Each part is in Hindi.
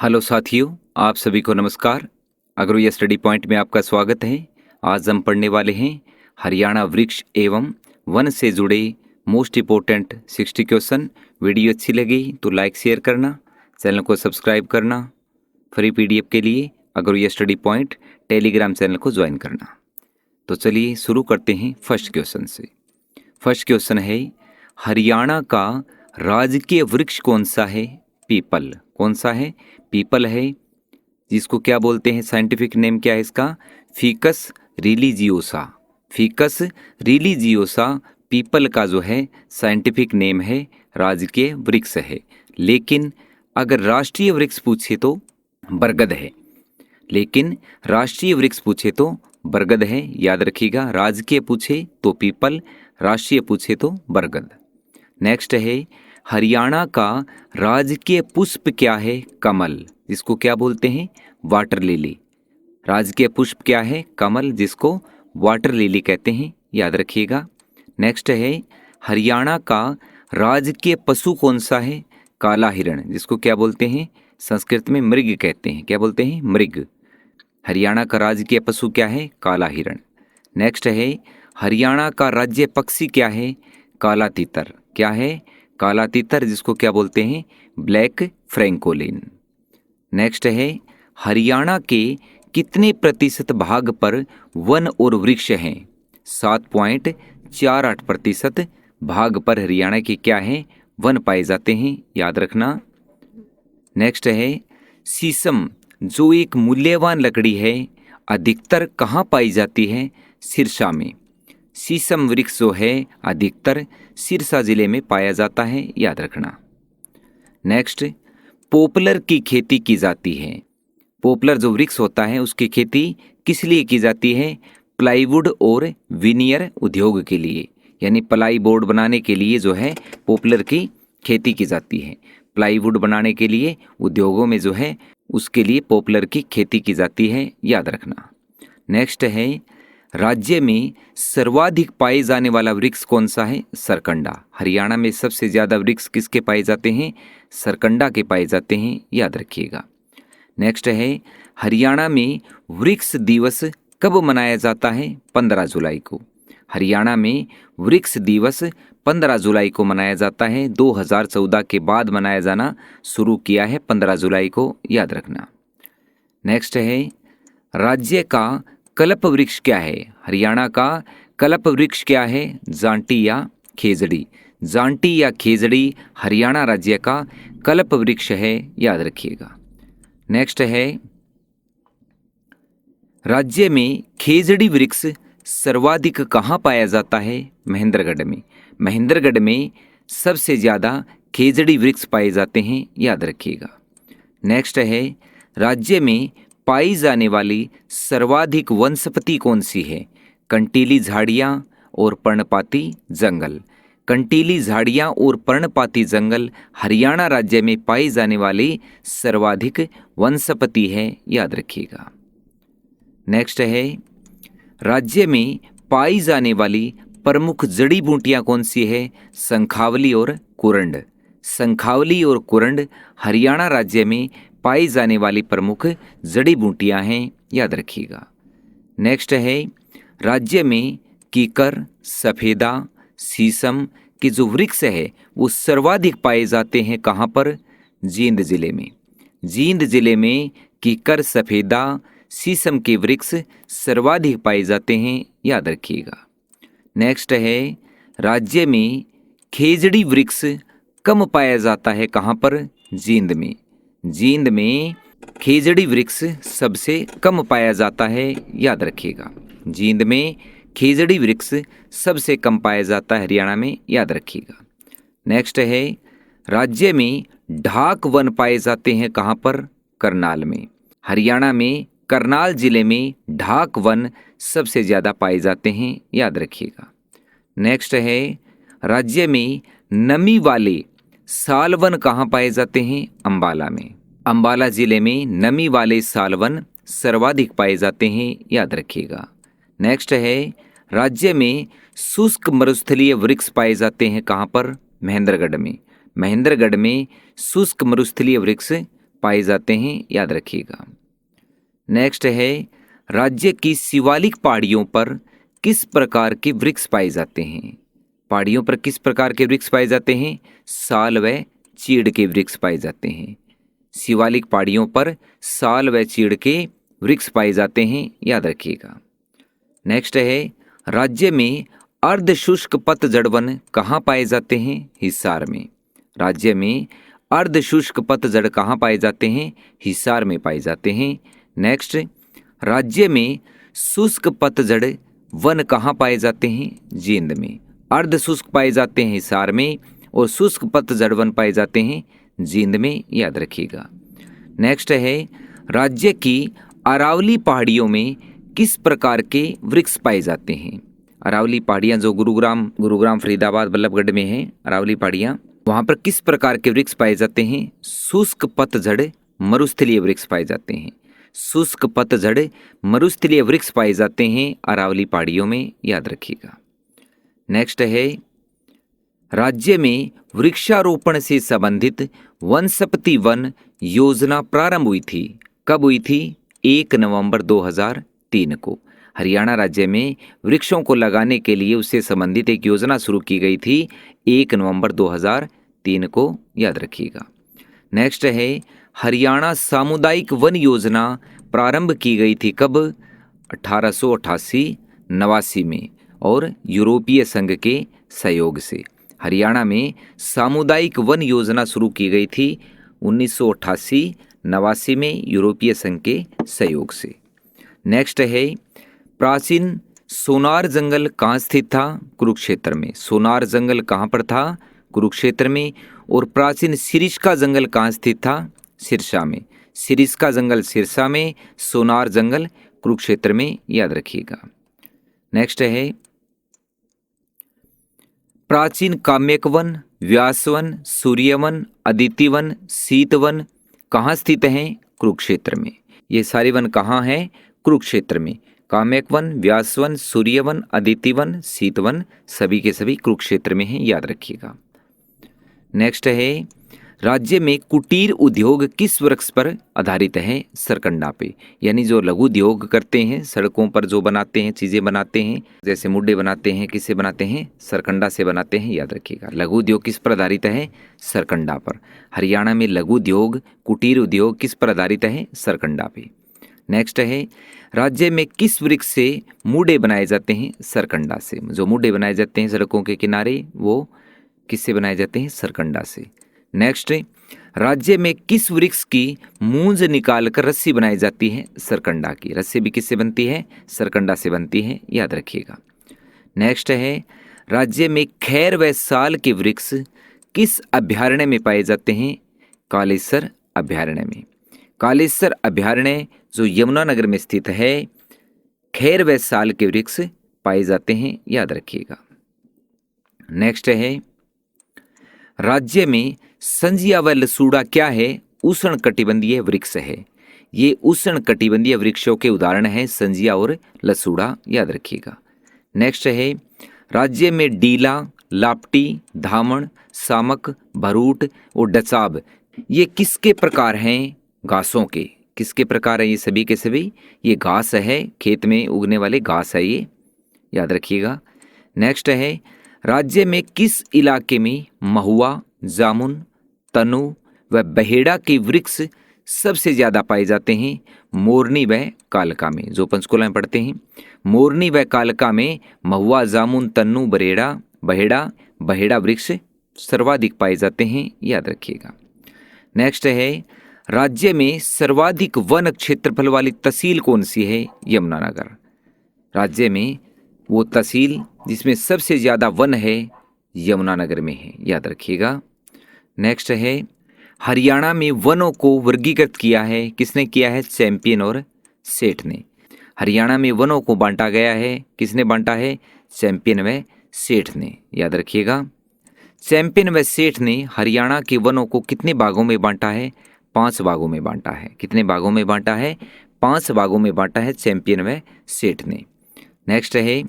हेलो साथियों, आप सभी को नमस्कार। अग्रवाल स्टडी पॉइंट में आपका स्वागत है। आज हम पढ़ने वाले हैं हरियाणा वृक्ष एवं वन से जुड़े मोस्ट इम्पोर्टेंट 60 क्वेश्चन। वीडियो अच्छी लगी तो लाइक शेयर करना, चैनल को सब्सक्राइब करना। फ्री पीडीएफ के लिए Agarwal study point Telegram channel को ज्वाइन करना। तो चलिए शुरू करते हैं फर्स्ट क्वेश्चन से। फर्स्ट क्वेश्चन है, हरियाणा का राजकीय वृक्ष कौन सा है? पीपल। कौन सा है? पीपल है, जिसको क्या बोलते हैं? साइंटिफिक नेम क्या है इसका? Ficus religiosa. Ficus religiosa people का जो है साइंटिफिक नेम है, राजकीय वृक्ष है। लेकिन अगर राष्ट्रीय वृक्ष पूछे तो बरगद है। लेकिन राष्ट्रीय वृक्ष पूछे तो बरगद है, याद रखिएगा। राजकीय पूछे तो पीपल, राष्ट्रीय पूछे तो बरगद। नेक्स्ट है, हरियाणा का राजकीय पुष्प क्या है? कमल, जिसको क्या बोलते हैं? Water lily. राजकीय पुष्प क्या है? कमल, जिसको वाटर लिली कहते हैं, याद रखिएगा। नेक्स्ट है, हरियाणा का राजकीय पशु कौन सा है? काला हिरण, जिसको क्या बोलते हैं? संस्कृत में मृग कहते हैं। क्या बोलते हैं? मृग। हरियाणा का राजकीय पशु क्या है? काला हिरण। नेक्स्ट है, हरियाणा का राज्य पक्षी क्या है? काला तीतर। क्या है? काला तीतर, जिसको क्या बोलते हैं? Black francolin. नेक्स्ट है, हरियाणा के कितने प्रतिशत भाग पर वन और वृक्ष हैं? 7.48% भाग पर हरियाणा के क्या है? वन पाए जाते हैं, याद रखना। नेक्स्ट है, शीशम जो एक मूल्यवान लकड़ी है, अधिकतर कहाँ पाई जाती है? सिरसा में। शीशम वृक्ष जो है अधिकतर सिरसा जिले में पाया जाता है, याद रखना। नेक्स्ट, पॉपुलर की खेती की जाती है। पॉपुलर जो वृक्ष होता है उसकी खेती किस लिए की जाती है? प्लाईवुड और विनियर उद्योग के लिए, यानी प्लाई बोर्ड बनाने के लिए जो है पॉपुलर की खेती की जाती है। प्लाईवुड बनाने के लिए उद्योगों में जो है उसके लिए पॉपुलर की खेती की जाती है, याद रखना। नेक्स्ट है, राज्य में सर्वाधिक पाए जाने वाला वृक्ष कौन सा है? सरकंडा। हरियाणा में सबसे ज़्यादा वृक्ष किसके पाए जाते हैं? सरकंडा के पाए जाते हैं, याद रखिएगा। नेक्स्ट है, हरियाणा में वृक्ष दिवस कब मनाया जाता है? 15 जुलाई को। हरियाणा में वृक्ष दिवस 15 जुलाई को मनाया जाता है। 2014 के बाद मनाया जाना शुरू किया है 15 जुलाई को, याद रखना। नेक्स्ट है, राज्य का कल्प वृक्ष क्या है? हरियाणा का कल्प वृक्ष क्या है? जांटी या खेजड़ी। जांटी या खेजड़ी हरियाणा राज्य का कल्प वृक्ष है, याद रखिएगा। नेक्स्ट है, राज्य में खेजड़ी वृक्ष सर्वाधिक कहाँ पाया जाता है? महेंद्रगढ़ में। महेंद्रगढ़ में सबसे ज़्यादा खेजड़ी वृक्ष पाए जाते हैं, याद रखिएगा। नेक्स्ट है, राज्य में पाई जाने वाली सर्वाधिक वनस्पति कौन सी है? कंटीली झाड़ियाँ और पर्णपाती जंगल। कंटीली झाड़ियाँ और पर्णपाती जंगल हरियाणा राज्य में पाई जाने वाली सर्वाधिक वनस्पति है, याद रखिएगा। नेक्स्ट है, राज्य में पाई जाने वाली प्रमुख जड़ी बूटियाँ कौन सी है? शंखावली और कुरंड। शंखावली और कुरंड हरियाणा राज्य में पाई जाने वाली प्रमुख जड़ी बूटियाँ हैं, याद रखिएगा। नेक्स्ट है, राज्य में कीकर, सफ़ेदा, शीशम के जो वृक्ष है वो सर्वाधिक पाए जाते हैं कहाँ पर? जींद जिले में। जींद जिले में कीकर, सफ़ेदा, शीशम के वृक्ष सर्वाधिक पाए जाते हैं, याद रखिएगा। नेक्स्ट है, राज्य में खेजड़ी वृक्ष कम पाया जाता है कहाँ पर? जींद में। जींद में खेजड़ी वृक्ष सबसे कम पाया जाता है, याद रखिएगा। जींद में खेजड़ी वृक्ष सबसे कम पाया जाता है हरियाणा में, याद रखिएगा। नेक्स्ट है, राज्य में ढाक वन पाए जाते हैं कहाँ पर? करनाल में। हरियाणा में करनाल जिले में ढाक वन सबसे ज़्यादा पाए जाते हैं, याद रखिएगा। नेक्स्ट है, राज्य में नमी वाले सालवन कहाँ पाए जाते हैं? अंबाला में। अंबाला जिले में नमी वाले सालवन सर्वाधिक पाए जाते हैं, याद रखिएगा। नेक्स्ट है, राज्य में शुष्क मरुस्थलीय वृक्ष पाए जाते हैं कहाँ पर? महेंद्रगढ़ में। महेंद्रगढ़ में शुष्क मरुस्थलीय वृक्ष पाए जाते हैं, याद रखिएगा। नेक्स्ट है, राज्य की शिवालिक पहाड़ियों पर किस प्रकार के वृक्ष पाए जाते हैं? पहाड़ियों पर किस प्रकार के वृक्ष पाए जाते हैं? साल व चीड़ के वृक्ष पाए जाते हैं। शिवालिक पहाड़ियों पर साल व चीड़ के वृक्ष पाए जाते हैं, याद रखिएगा। नेक्स्ट है, राज्य में अर्धशुष्क पतझड़ वन कहाँ पाए जाते हैं? हिसार में। राज्य में अर्धशुष्क पतझड़ कहाँ पाए जाते हैं? हिसार में पाए जाते हैं। नेक्स्ट, राज्य में शुष्क पतझड़ वन कहाँ पाए जाते हैं? जींद में। अर्धशुष्क पाए जाते हैं हिसार में और शुष्क पतझड़ वन पाए जाते हैं जींद में, याद रखिएगा। नेक्स्ट है, राज्य की अरावली पहाड़ियों में किस प्रकार के वृक्ष पाए जाते हैं? अरावली पहाड़ियाँ जो गुरुग्राम फरीदाबाद बल्लभगढ़ में है, अरावली पहाड़ियाँ, वहाँ पर किस प्रकार के वृक्ष पाए जाते हैं? शुष्क पतझड़ मरुस्थलीय वृक्ष पाए जाते हैं। शुष्क पतझड़ मरुस्थलीय वृक्ष पाए जाते हैं अरावली पहाड़ियों में, याद रखिएगा। नेक्स्ट है, राज्य में वृक्षारोपण से संबंधित वनस्पति वन योजना प्रारंभ हुई थी। कब हुई थी? 1 नवंबर 2003 को। हरियाणा राज्य में वृक्षों को लगाने के लिए उससे संबंधित एक योजना शुरू की गई थी 1 नवंबर 2003 को, याद रखिएगा। नेक्स्ट है, हरियाणा सामुदायिक वन योजना प्रारंभ की गई थी कब? 1888-89 में और यूरोपीय संघ के सहयोग से। हरियाणा में सामुदायिक वन योजना शुरू की गई थी 1988-89 में यूरोपीय संघ के सहयोग से। नेक्स्ट है, प्राचीन सोनार जंगल कहाँ स्थित था? कुरुक्षेत्र में। सोनार जंगल कहाँ पर था? कुरुक्षेत्र में। और प्राचीन सिरिस्का जंगल कहाँ स्थित था? सिरसा में। सिरिस्का जंगल सिरसा में, सोनार जंगल कुरुक्षेत्र में, याद रखिएगा। नेक्स्ट है, प्राचीन काम्यक वन, व्यासवन, सूर्यवन, अदितिवन, शीतवन कहाँ स्थित हैं? कुरुक्षेत्र में। ये सारे वन कहाँ हैं? कुरुक्षेत्र में। काम्यक वन, व्यासवन, सूर्यवन, अदितिवन, शीतवन सभी के सभी कुरुक्षेत्र में हैं, याद रखिएगा। नेक्स्ट है, राज्य में कुटीर उद्योग किस वृक्ष पर आधारित है? सरकंडा पे। यानी जो लघु उद्योग करते हैं, सड़कों पर जो बनाते हैं, चीज़ें बनाते हैं, जैसे मुड्डे बनाते हैं, किससे बनाते हैं? सरकंडा से बनाते हैं, याद रखिएगा। लघु उद्योग किस पर आधारित है? सरकंडा पर। हरियाणा में लघु उद्योग, कुटीर उद्योग किस पर आधारित है? सरकंडा पे। नेक्स्ट है, राज्य में किस वृक्ष से मुड्डे बनाए जाते हैं? सरकंडा से। जो मुड्डे बनाए जाते हैं सड़कों के किनारे, वो किससे बनाए जाते हैं? सरकंडा से। नेक्स्ट, राज्य में किस वृक्ष की मूंज निकालकर रस्सी बनाई जाती है? सरकंडा की। रस्सी भी किससे बनती है? सरकंडा से बनती है, याद रखिएगा। नेक्स्ट है, राज्य में खैर व साल के वृक्ष किस अभयारण्य में पाए जाते हैं? कालेसर अभयारण्य में। कालेसर अभयारण्य जो यमुनानगर में स्थित है, खैर व साल के वृक्ष पाए जाते हैं, याद रखिएगा। नेक्स्ट है, राज्य में संजिया व लसूड़ा क्या है? उष्ण कटिबंधीय वृक्ष है। ये उष्ण कटिबंधीय वृक्षों के उदाहरण हैं संजिया और लसूड़ा, याद रखिएगा। नेक्स्ट है, राज्य में डीला, लापटी, धामण, सामक, भरूट और डचाब ये किसके प्रकार हैं? घासों के। किसके प्रकार है ये? सभी के सभी ये घास है, खेत में उगने वाले घास है ये, याद रखिएगा। नेक्स्ट है, राज्य में किस इलाके में महुआ, जामुन, तनु व बहेड़ा के वृक्ष सबसे ज़्यादा पाए जाते हैं? मोरनी व कालका में। जो पंचकुला में पढ़ते हैं, मोरनी व कालका में महुआ, जामुन, तन्नु, बहेड़ा वृक्ष सर्वाधिक पाए जाते हैं, याद रखिएगा। नेक्स्ट है, राज्य में सर्वाधिक वन क्षेत्रफल वाली तहसील कौन सी है? यमुनानगर। राज्य में वो तहसील जिसमें सबसे ज़्यादा वन है यमुनानगर में है, याद रखिएगा। नेक्स्ट है, हरियाणा में वनों को वर्गीकृत किया है, किसने किया है? चैंपियन और सेठ ने। हरियाणा में वनों को बांटा गया है, किसने बांटा है? चैंपियन व सेठ ने, याद रखिएगा। चैंपियन व सेठ ने हरियाणा के वनों को कितने भागों में बांटा है? 5 भागों में बांटा है। कितने भागों में बांटा है? 5 भागों में बांटा है चैंपियन व सेठ ने। नेक्स्ट है,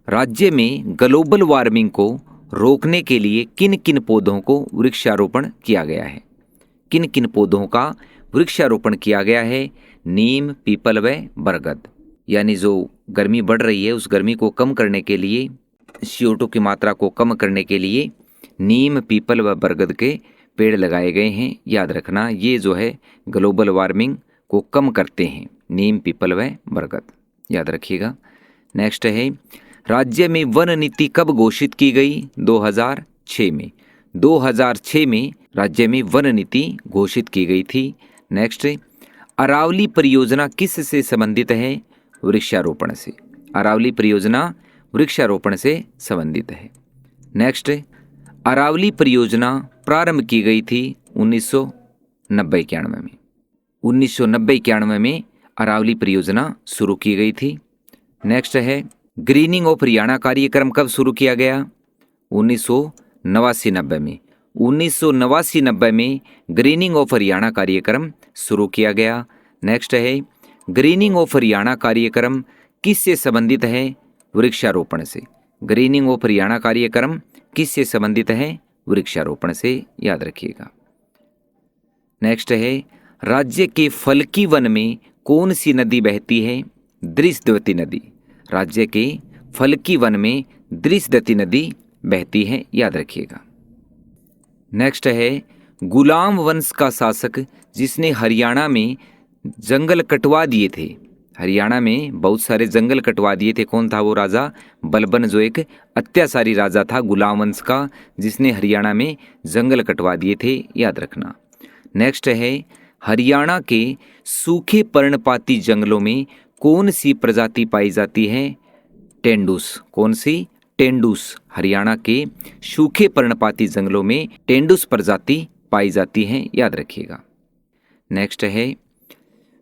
राज्य में ग्लोबल वार्मिंग को रोकने के लिए किन किन पौधों को वृक्षारोपण किया गया है? किन किन पौधों का वृक्षारोपण किया गया है नीम, पीपल व बरगद। यानी जो गर्मी बढ़ रही है उस गर्मी को कम करने के लिए, CO2 की मात्रा को कम करने के लिए नीम, पीपल व बरगद के पेड़ लगाए गए हैं। याद रखना, ये जो है ग्लोबल वार्मिंग को कम करते हैं, नीम, पीपल व बरगद, याद रखिएगा। नेक्स्ट है, राज्य में वन नीति कब घोषित की गई? 2006 में। 2006 में राज्य में वन नीति घोषित की गई थी। नेक्स्ट, अरावली परियोजना किस से संबंधित है? वृक्षारोपण से। अरावली परियोजना वृक्षारोपण से संबंधित है। नेक्स्ट, अरावली परियोजना प्रारंभ की गई थी 1990-91 में। 1990-91 में अरावली परियोजना शुरू की गई थी। नेक्स्ट है, ग्रीनिंग ऑफ हरियाणा कार्यक्रम कब शुरू किया गया? 1989-90 में। 1989-90 में ग्रीनिंग ऑफ हरियाणा कार्यक्रम शुरू किया गया। नेक्स्ट है, ग्रीनिंग ऑफ हरियाणा कार्यक्रम किससे संबंधित है? वृक्षारोपण से। ग्रीनिंग ऑफ हरियाणा कार्यक्रम किससे संबंधित है? वृक्षारोपण से, याद रखिएगा। नेक्स्ट है, राज्य के फलकी वन में कौन सी नदी बहती है? दृश्यवती नदी। राज्य के फलकी वन में दृश्यवती नदी बहती है, याद रखिएगा। नेक्स्ट है, गुलाम वंश का शासक जिसने हरियाणा में जंगल कटवा दिए थे। हरियाणा में बहुत सारे जंगल कटवा दिए थे, कौन था वो राजा? बलबन, जो एक अत्याचारी राजा था गुलाम वंश का, जिसने हरियाणा में जंगल कटवा दिए थे, याद रखना। नेक्स्ट है, हरियाणा के सूखे पर्णपाती जंगलों में कौन सी प्रजाति पाई जाती है? टेंडूस। कौन सी? टेंडूस। हरियाणा के सूखे पर्णपाती जंगलों में टेंडूस प्रजाति पाई जाती है, याद रखिएगा। नेक्स्ट है,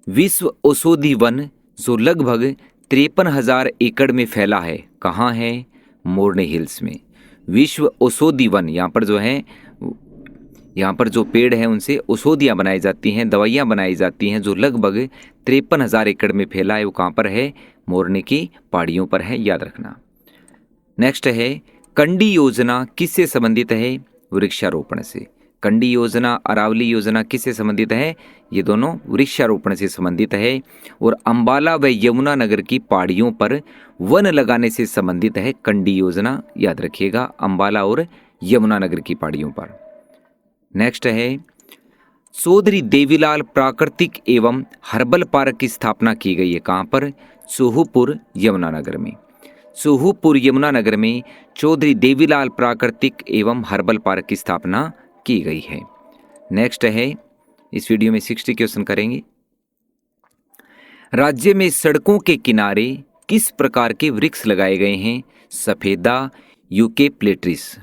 विश्व औषधि वन जो लगभग 53,000 एकड़ में फैला है, कहाँ है? मोरनी हिल्स में। विश्व औषधि वन, यहाँ पर जो है, यहाँ पर जो पेड़ हैं उनसे औषधियाँ बनाई जाती हैं, दवाइयाँ बनाई जाती हैं, जो लगभग 53,000 एकड़ में फैला है। वो कहाँ पर है? मोरनी की पहाड़ियों पर है, याद रखना। नेक्स्ट है, कंडी योजना किससे संबंधित है? वृक्षारोपण से। कंडी योजना, अरावली योजना किससे संबंधित है? ये दोनों वृक्षारोपण से संबंधित है। और अंबाला व यमुनानगर की पहाड़ियों पर वन लगाने से संबंधित है कंडी योजना, याद रखिएगा, अंबाला और यमुनानगर की पहाड़ियों पर। नेक्स्ट है, चौधरी देवीलाल प्राकृतिक एवं हर्बल पार्क की स्थापना की गई है, कहाँ पर? चूहूपुर, यमुनानगर में। चूहूपुर, यमुनानगर में चौधरी देवीलाल प्राकृतिक एवं हर्बल पार्क की स्थापना की गई है। नेक्स्ट है, इस वीडियो में 60 क्वेश्चन करेंगे। राज्य में सड़कों के किनारे किस प्रकार के वृक्ष लगाए गए हैं? सफेदा, यूकेप्लेट्रिस।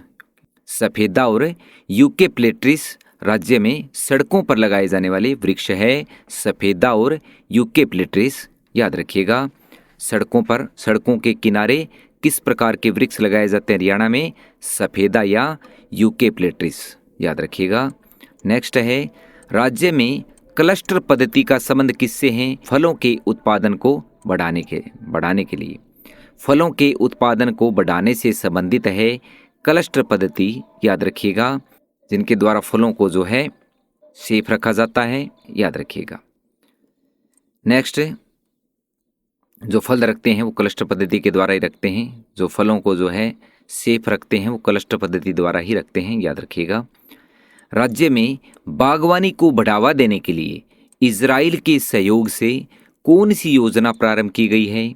सफेदा और यूकेप्लेट्रिस राज्य में सड़कों पर लगाए जाने वाले वृक्ष है, सफेदा और यूकेप्लेट्रिस, याद रखिएगा। सड़कों पर, सड़कों के किनारे किस प्रकार के वृक्ष लगाए जाते हैं हरियाणा में? सफेदा या यूकेप्लेट्रिस, याद रखिएगा। नेक्स्ट है, राज्य में क्लस्टर पद्धति का संबंध किससे है? फलों के उत्पादन को बढ़ाने के लिए। फलों के उत्पादन को बढ़ाने से संबंधित है क्लस्टर पद्धति, याद रखिएगा, जिनके द्वारा फलों को जो है सेफ रखा जाता है, याद रखिएगा। नेक्स्ट, जो फल रखते हैं वो क्लस्टर पद्धति के द्वारा ही रखते हैं, जो फलों को जो है सेफ रखते हैं वो क्लस्टर पद्धति द्वारा ही रखते हैं, याद रखिएगा। राज्य में बागवानी को बढ़ावा देने के लिए इजराइल के सहयोग से कौन सी योजना प्रारंभ की गई है?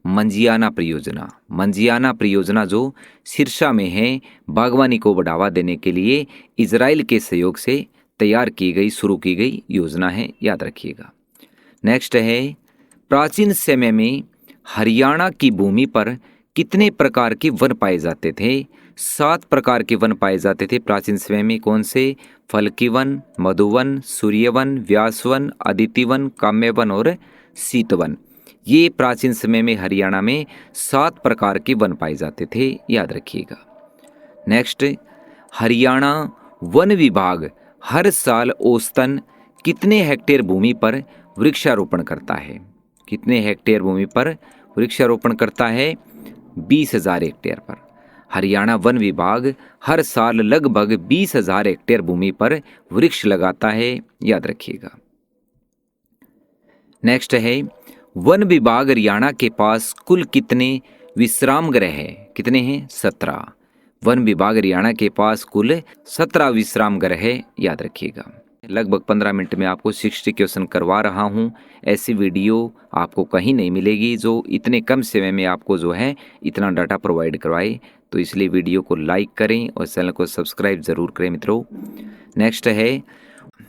मंजियाना परियोजना। मंजियाना परियोजना जो सिरसा में है, बागवानी को बढ़ावा देने के लिए इजराइल के सहयोग से तैयार की गई, शुरू की गई योजना है, याद रखिएगा। नेक्स्ट है, प्राचीन समय में हरियाणा की भूमि पर कितने प्रकार के वन पाए जाते थे? 7 प्रकार के वन पाए जाते थे प्राचीन समय में। कौन से? फलकी वन, मधुवन, सूर्यवन, व्यासवन, अदितिवन, काम्यवन और शीतवन। ये प्राचीन समय में हरियाणा में 7 प्रकार के वन पाए जाते थे, याद रखिएगा। नेक्स्ट, हरियाणा वन विभाग हर साल औसतन कितने हेक्टेयर भूमि पर वृक्षारोपण करता है? कितने हेक्टेयर भूमि पर वृक्षारोपण करता है? 20,000 हेक्टेयर पर। हरियाणा वन विभाग हर साल लगभग 20,000 हेक्टेयर भूमि पर वृक्ष लगाता है, याद रखिएगा। नेक्स्ट है वन विभाग हरियाणा के पास कुल कितने विश्राम गृह है? कितने हैं? 17। वन विभाग हरियाणा के पास कुल 17 विश्राम गृह है, याद रखिएगा। लगभग 15 मिनट में आपको 60 क्वेश्चन करवा रहा हूँ। ऐसी वीडियो आपको कहीं नहीं मिलेगी जो इतने कम समय में आपको जो है इतना डाटा प्रोवाइड करवाए। तो इसलिए वीडियो को लाइक करें और चैनल को सब्सक्राइब ज़रूर करें मित्रों। नेक्स्ट है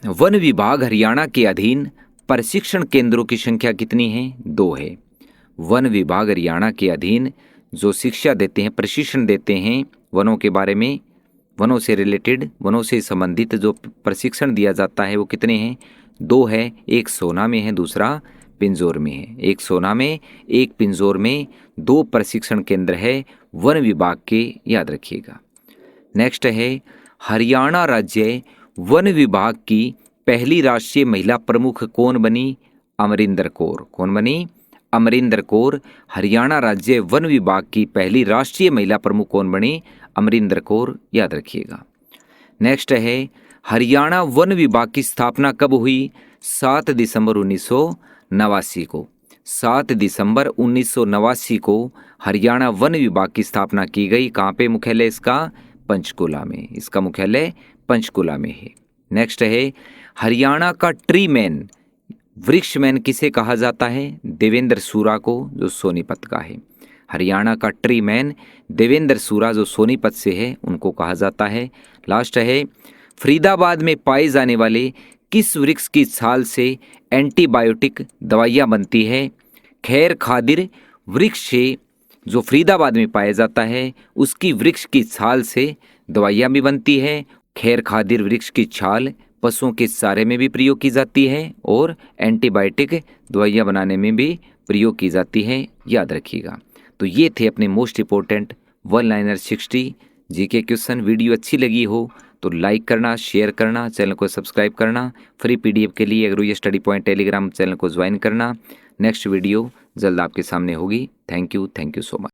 वन विभाग हरियाणा के अधीन प्रशिक्षण केंद्रों की संख्या कितनी है? 2 है। वन विभाग हरियाणा के अधीन जो शिक्षा देते हैं, प्रशिक्षण देते हैं वनों के बारे में, वनों से रिलेटेड, वनों से संबंधित जो प्रशिक्षण दिया जाता है वो कितने हैं? 2 है। एक सोना में है, दूसरा पिंजौर में है। एक सोना में, एक पिंजौर में 2 प्रशिक्षण केंद्र है वन विभाग के, याद रखिएगा। नेक्स्ट है हरियाणा राज्य वन विभाग की पहली राष्ट्रीय महिला प्रमुख कौन बनी? अमरिंदर कौर। कौन बनी? अमरिंदर कौर। हरियाणा राज्य वन विभाग की पहली राष्ट्रीय महिला प्रमुख कौन बनी? अमरिंदर कौर, याद रखिएगा। नेक्स्ट है हरियाणा वन विभाग की स्थापना कब हुई? 7 दिसंबर 1989 को। 7 दिसंबर 1989 को हरियाणा वन विभाग की स्थापना की गई। कहाँ पे मुख्यालय इसका? पंचकुला में। इसका मुख्यालय पंचकुला में है। नेक्स्ट है हरियाणा का ट्री मैन, वृक्षमैन किसे कहा जाता है? देवेंद्र सूरा को, जो सोनीपत का है। हरियाणा का ट्री मैन देवेंद्र सूरा जो सोनीपत से है, उनको कहा जाता है। लास्ट है फरीदाबाद में पाए जाने वाले किस वृक्ष की छाल से एंटीबायोटिक दवाइयाँ बनती है? खैर खादिर वृक्ष से जो फरीदाबाद में पाया जाता है उसकी वृक्ष की छाल से दवाइयाँ भी बनती है। खैर खादिर वृक्ष की छाल पशुओं के चारे में भी प्रयोग की जाती है और एंटीबायोटिक दवाइयाँ बनाने में भी प्रयोग की जाती है, याद रखिएगा। तो ये थे अपने most important one liner 60 GK question. Video अच्छी लगी हो तो लाइक करना, शेयर करना, चैनल को सब्सक्राइब करना। फ्री पीडीएफ के लिए अगर ये स्टडी पॉइंट टेलीग्राम चैनल को ज्वाइन करना। नेक्स्ट वीडियो जल्द आपके सामने होगी। Thank you so much.